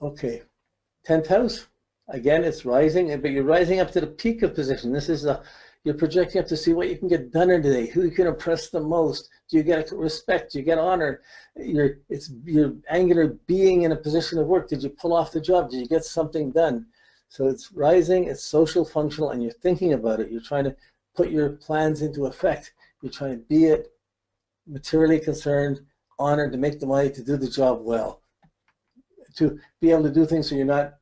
Okay, 10th house. Again, it's rising, but you're rising up to the peak of position. This is you're projecting up to see what you can get done in the day, who you can impress the most. Do you get respect? Do you get honor? It's your angular being in a position of work. Did you pull off the job? Did you get something done? So it's rising, it's social, functional, and you're thinking about it. You're trying to put your plans into effect. You're trying to be it, materially concerned, honored, to make the money, to do the job well, to be able to do things so you're not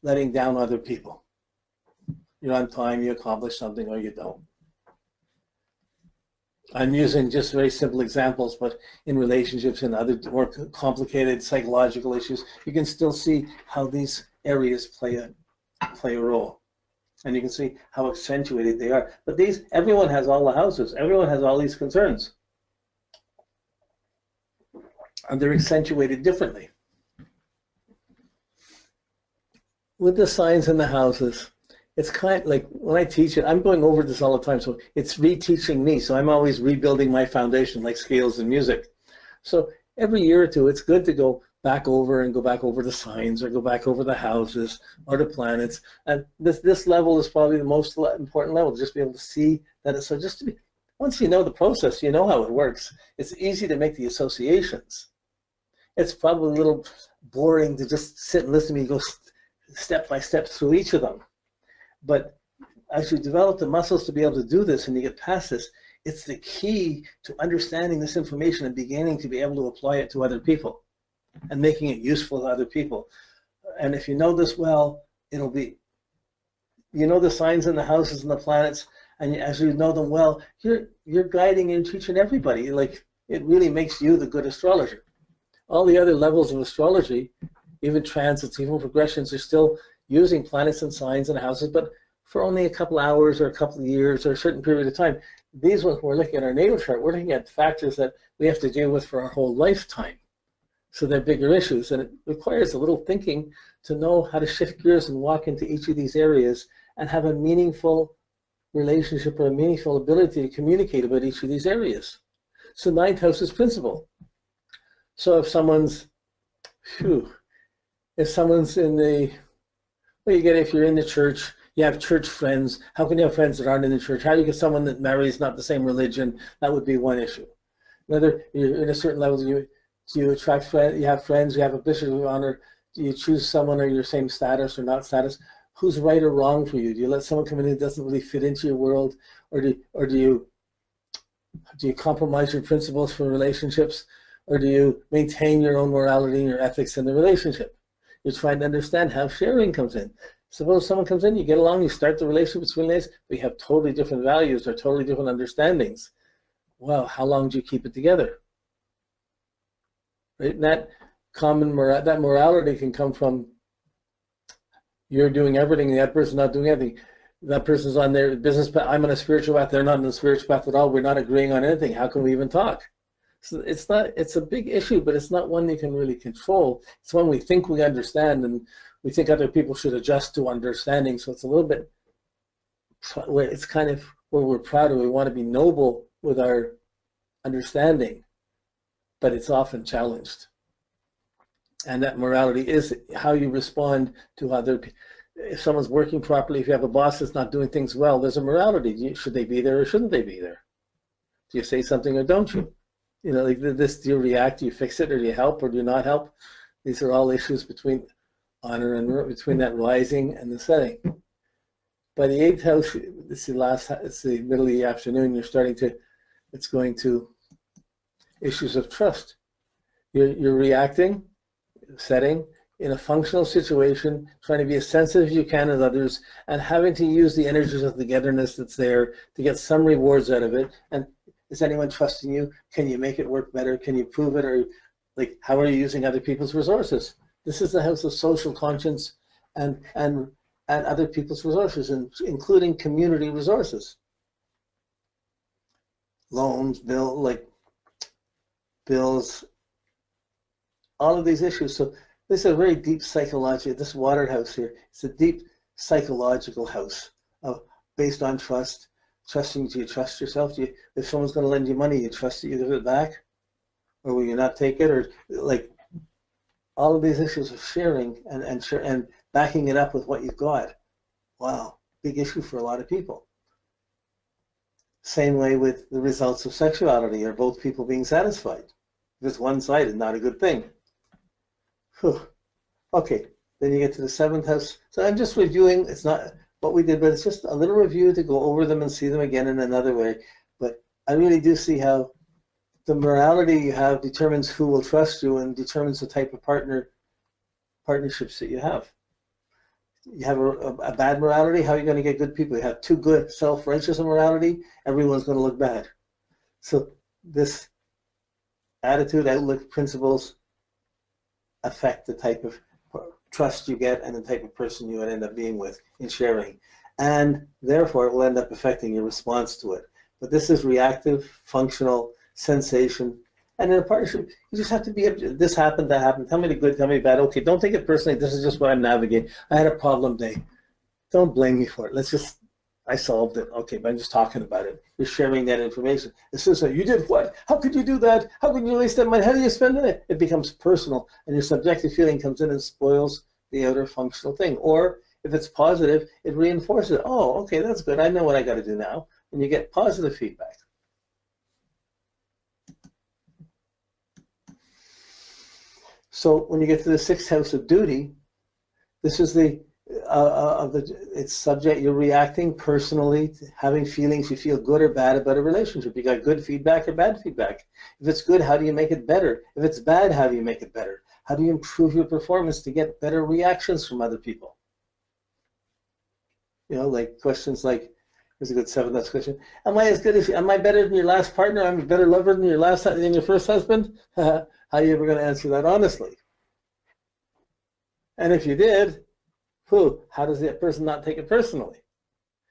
letting down other people. You're on time, you accomplish something, or you don't. I'm using just very simple examples, but in relationships and other more complicated psychological issues, you can still see how these areas play a role. And you can see how accentuated they are. But everyone has all the houses. Everyone has all these concerns. And they're accentuated differently. With the signs in the houses, it's kind of like when I teach it, I'm going over this all the time, so it's reteaching me. So I'm always rebuilding my foundation, like scales in music. So every year or two, it's good to go back over the signs, or go back over the houses or the planets. And this level is probably the most important level, just be able to see that it's so. Just to be, once you know the process, you know how it works. It's easy to make the associations. It's probably a little boring to just sit and listen to me go step by step through each of them. But as you develop the muscles to be able to do this and you get past this, it's the key to understanding this information and beginning to be able to apply it to other people and making it useful to other people. And if you know this well, it'll be, you know the signs in the houses and the planets, and as you know them well, you're guiding and teaching everybody. Like, it really makes you the good astrologer. All the other levels of astrology, even transits, even progressions, are still using planets and signs and houses, but for only a couple hours or a couple of years or a certain period of time. These ones, we're looking at our natal chart, we're looking at factors that we have to deal with for our whole lifetime. So they're bigger issues, and it requires a little thinking to know how to shift gears and walk into each of these areas and have a meaningful relationship or a meaningful ability to communicate about each of these areas. So ninth house is principle. So if someone's, in the, well, you get, if you're in the church, you have church friends. How can you have friends that aren't in the church? How do you get someone that marries not the same religion? That would be one issue. Another, you're in a certain level, do you attract friends, you have friends, you have a position of honor, do you choose someone of your same status or not status? Who's right or wrong for you? Do you let someone come in who doesn't really fit into your world, or do you compromise your principles for relationships, or do you maintain your own morality and your ethics in the relationship? You're trying to understand how sharing comes in. Suppose someone comes in, you get along, you start the relationship, it's really nice, but you have totally different values or totally different understandings. Well, how long do you keep it together? Right? And that that morality can come from you're doing everything, and that person's not doing anything. That person's on their business path, I'm on a spiritual path, they're not on the spiritual path at all, we're not agreeing on anything. How can we even talk? So it's a big issue, but it's not one you can really control. It's one we think we understand, and we think other people should adjust to understanding. So it's a little bit, it's kind of where we're proud of, we want to be noble with our understanding, but it's often challenged. And that morality is how you respond to other people. If someone's working properly, if you have a boss that's not doing things well, there's a morality. Should they be there or shouldn't they be there? Do you say something or don't you? You know, like this, do you react, do you fix it, or do you help, or do you not help? These are all issues between honor and between that rising and the setting. By the 8th house, it's the middle of the afternoon, you're starting to, it's going to issues of trust. You're reacting, setting, in a functional situation, trying to be as sensitive as you can as others, and having to use the energies of togetherness that's there to get some rewards out of it. And is anyone trusting you? Can you make it work better? Can you prove it? Or like, how are you using other people's resources? This is the house of social conscience and other people's resources, including community resources. Loans, bills, all of these issues. So this is a very deep psychological, this water house here, it's a deep psychological house based on trust. Trusting, do you trust yourself? If someone's going to lend you money, you trust that you give it back? Or will you not take it? Or like, all of these issues of sharing and backing it up with what you've got. Wow, big issue for a lot of people. Same way with the results of sexuality, are both people being satisfied? If it's one-sided, not a good thing. Whew. Okay, then you get to the 7th house. So I'm just reviewing, it's not what we did, but it's just a little review to go over them and see them again in another way. But I really do see how the morality you have determines who will trust you and determines the type of partnerships that you have. You have a bad morality, how are you going to get good people? You have too good self-righteous morality, everyone's going to look bad. So this attitude, outlook, principles affect the type of trust you get and the type of person you would end up being with in sharing. And therefore, it will end up affecting your response to it. But this is reactive, functional, sensation. And in a partnership, you just have to be, this happened, that happened, tell me the good, tell me the bad. Okay, don't take it personally, this is just what I'm navigating. I had a problem day. Don't blame me for it. I solved it. Okay, but I'm just talking about it. You're sharing that information. As soon as you did what? How could you do that? How could you waste that money? How do you spend it? It becomes personal, and your subjective feeling comes in and spoils the outer functional thing. Or if it's positive, it reinforces it. Oh, okay, that's good. I know what I got to do now. And you get positive feedback. So when you get to the 6th house of duty, this is it's subject, you're reacting personally, having feelings, you feel good or bad about a relationship. You got good feedback or bad feedback. If it's good, how do you make it better? If it's bad, how do you make it better? How do you improve your performance to get better reactions from other people? You know, like questions like, here's a good 7th house question. Am I as good as, am I better than your last partner? I'm a better lover than your first husband? How are you ever going to answer that honestly? And if you did, how does that person not take it personally?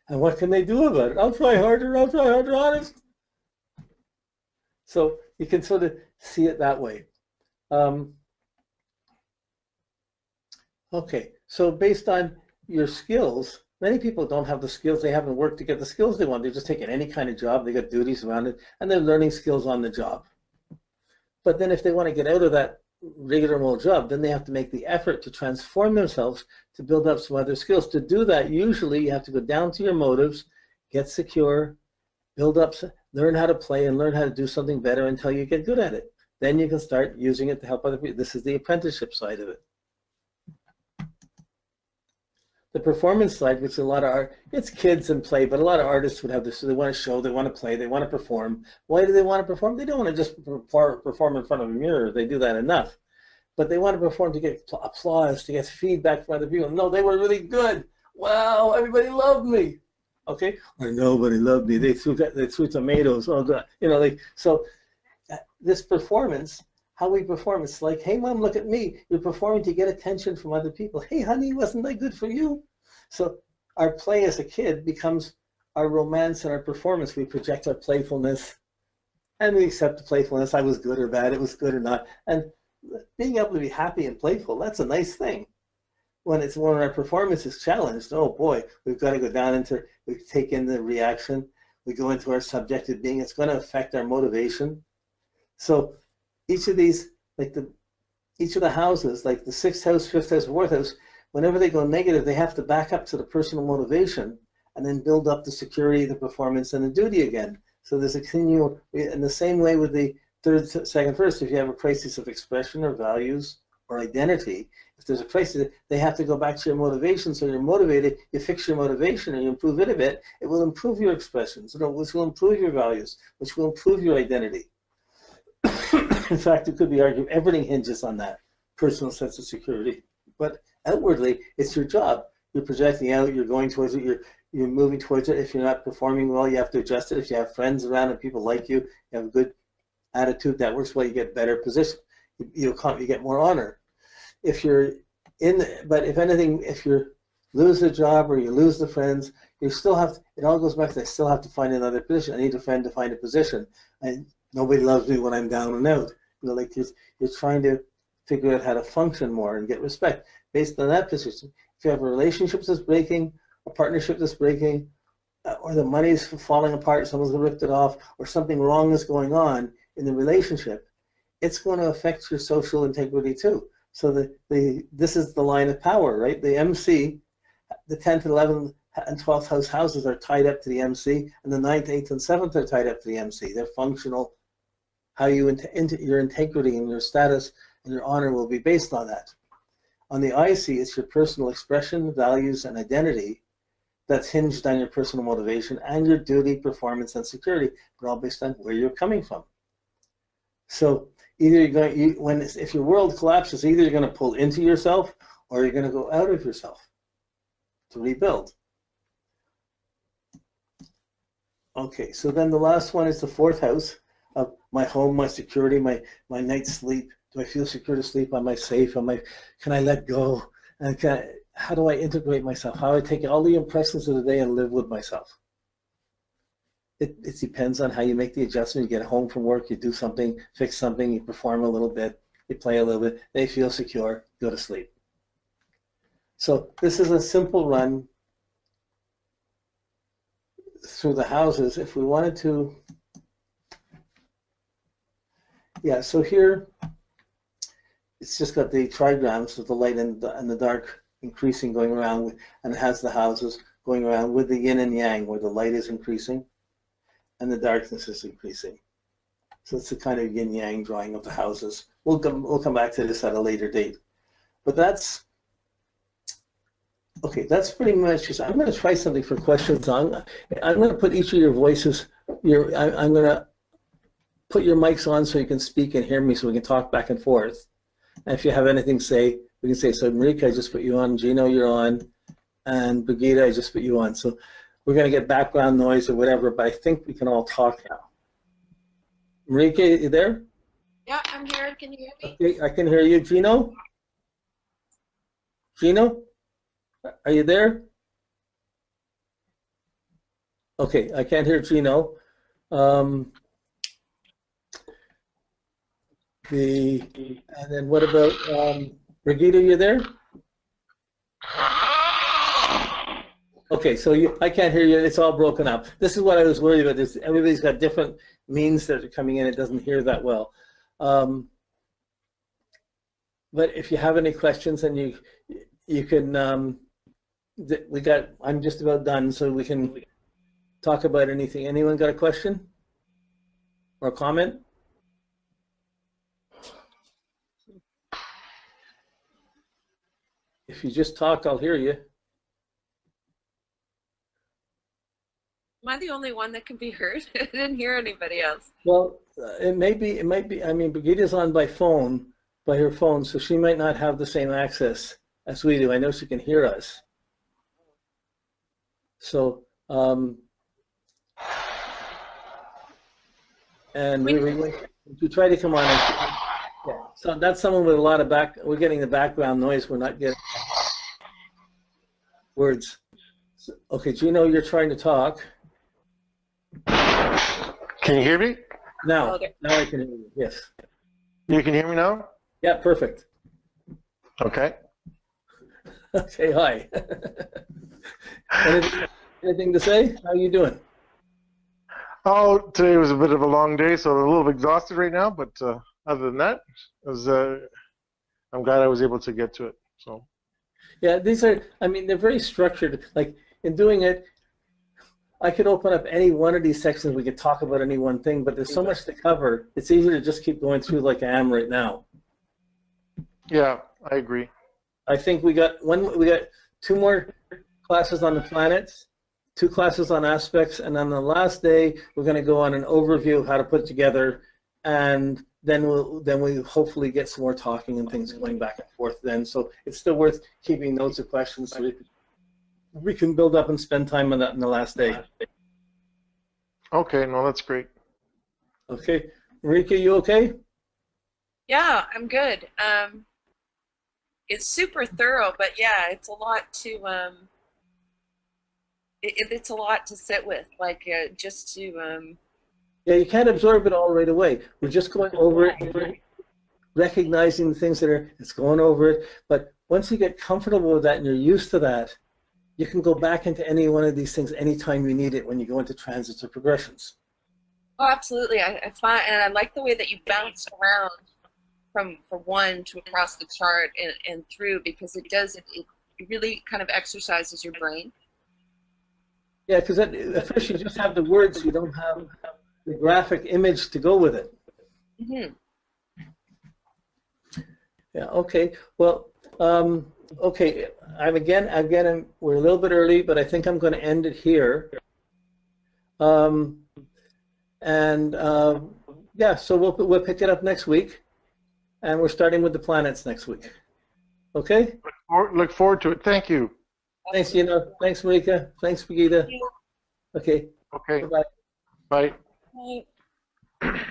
And what can they do about it? I'll try harder, honest. So you can sort of see it that way. Okay, so based on your skills, many people don't have the skills, they haven't worked to get the skills they want. They're just taking any kind of job, they got duties around it, and they're learning skills on the job. But then if they want to get out of that regular old job, then they have to make the effort to transform themselves to build up some other skills. To do that, usually you have to go down to your motives, get secure, build up, learn how to play and learn how to do something better until you get good at it. Then you can start using it to help other people. This is the apprenticeship side of it. The performance side, which a lot of art, it's kids and play, but a lot of artists would have this. So they want to show, they want to play, they want to perform. Why do they want to perform? They don't want to just perform in front of a mirror. They do that enough. But they want to perform to get applause, to get feedback from other people. No, they were really good. Wow, everybody loved me. Okay, or nobody loved me. They threw tomatoes. Oh God, you know, like so. This performance, how we perform, it's like, hey mom, look at me. You're performing to get attention from other people. Hey honey, wasn't that good for you? So our play as a kid becomes our romance and our performance. We project our playfulness and we accept the playfulness. I was good or bad, it was good or not. And being able to be happy and playful, that's a nice thing. When our performance is challenged, oh boy, we've got to go down into, we take in the reaction, we go into our subjective being, it's going to affect our motivation. So each of these, like each of the houses, like the 6th house, 5th house, 4th house, whenever they go negative, they have to back up to the personal motivation and then build up the security, the performance, and the duty again. So there's a continual, in the same way with the 3rd, 2nd, 1st, if you have a crisis of expression or values or identity, if there's a crisis, they have to go back to your motivation. So you're motivated, you fix your motivation and you improve it a bit, it will improve your expressions, which will improve your values, which will improve your identity. In fact, it could be argued everything hinges on that personal sense of security. But outwardly, it's your job. You're projecting out, you're going towards it, you're moving towards it. If you're not performing well, you have to adjust it. If you have friends around and people like you, you have a good attitude that works well, you get better position. You get more honor. If you're but if anything, if you lose the job or you lose the friends, you still have to, it all goes back to I still have to find another position. I need a friend to find a position. And nobody loves me when I'm down and out. You know, like you're trying to figure out how to function more and get respect based on that position. If you have a relationship that's breaking, a partnership that's breaking, or the money's falling apart, someone's ripped it off, or something wrong is going on in the relationship, it's going to affect your social integrity too. So this is the line of power, right? The MC, the 10th, 11th, and 12th house houses are tied up to the MC, and the 9th, 8th, and 7th are tied up to the MC. They're functional. How you your integrity and your status and your honor will be based on that. On the IC, it's your personal expression, values, and identity that's hinged on your personal motivation and your duty, performance, and security, but all based on where you're coming from. So either you're going, if your world collapses, either you're going to pull into yourself or you're going to go out of yourself to rebuild. Okay, so then the last one is the 4th house of my home, my security, my night's sleep. Do I feel secure to sleep? Am I safe? Can I let go? And how do I integrate myself? How do I take all the impressions of the day and live with myself? It depends on how you make the adjustment. You get home from work, you do something, fix something, you perform a little bit, you play a little bit, they feel secure, go to sleep. So this is a simple run through the houses. If we wanted to, yeah, so here it's just got the trigrams with the light and the dark increasing going around, and it has the houses going around with the yin and yang, where the light is increasing and the darkness is increasing. So it's a kind of yin yang drawing of the houses. We'll come back to this at a later date. But that's okay. That's pretty much it. I'm going to try something for questions. I'm going to put each of your voices. I'm going to put your mics on so you can speak and hear me, so we can talk back and forth. And if you have anything to say, we can say. So Marika, I just put you on. Gino, you're on. And Brigitte, I just put you on. So we're going to get background noise or whatever, but I think we can all talk now. Marika, you there? Yeah, I'm here. Can you hear me? Okay, I can hear you. Gino? Gino? Are you there? Okay, I can't hear Gino. And then what about Brigitte, are you there? Okay, so I can't hear you. It's all broken up. This is what I was worried about. Everybody's got different means that are coming in. It doesn't hear that well. But if you have any questions, and you can, I'm just about done, so we can talk about anything. Anyone got a question or comment? If you just talk, I'll hear you. Am I the only one that can be heard? I didn't hear anybody else. Well, it might be. I mean, Brigitte's on by her phone, so she might not have the same access as we do. I know she can hear us. So, and we try to come on. Yeah. So that's someone with a lot of we're getting the background noise. We're not getting words. So, okay, Gino, you're trying to talk. Can you hear me? Now I can hear you, yes. You can hear me now? Yeah, perfect. Okay. Okay, hi. Anything to say? How are you doing? Oh, today was a bit of a long day, so I'm a little exhausted right now, but other than that, I'm glad I was able to get to it. So. Yeah, they're very structured. Like, in doing it, I could open up any one of these sections. We could talk about any one thing, but there's so much to cover. It's easier to just keep going through like I am right now. Yeah, I agree. I think we got 2 more classes on the planets, 2 classes on aspects, and on the last day we're going to go on an overview of how to put it together, and then we hopefully get some more talking and things going back and forth then. So it's still worth keeping notes of questions so we can build up and spend time on that in the last day. Okay, no, that's great. Okay, Marika, you okay? Yeah, I'm good. It's super thorough, but yeah, it's a lot to it's a lot to sit with, like just to. Yeah, you can't absorb it all right away. We're just going over it, recognizing the things it's going over it. But once you get comfortable with that and you're used to that, you can go back into any one of these things anytime you need it when you go into transits or progressions. Oh, absolutely. I find, and I like the way that you bounce around from one to across the chart and through, because it really kind of exercises your brain. Yeah, because at first you just have the words, you don't have the graphic image to go with it. Mm-hmm. Yeah. Okay. Well. Okay. We're a little bit early, but I think I'm going to end it here. Yeah. So we'll pick it up next week, and we're starting with the planets next week. Okay. Look forward to it. Thank you. Thanks, Gina. Thanks, Marika. Thanks, Brigida. Okay. Okay. Bye-bye. Bye. Bye.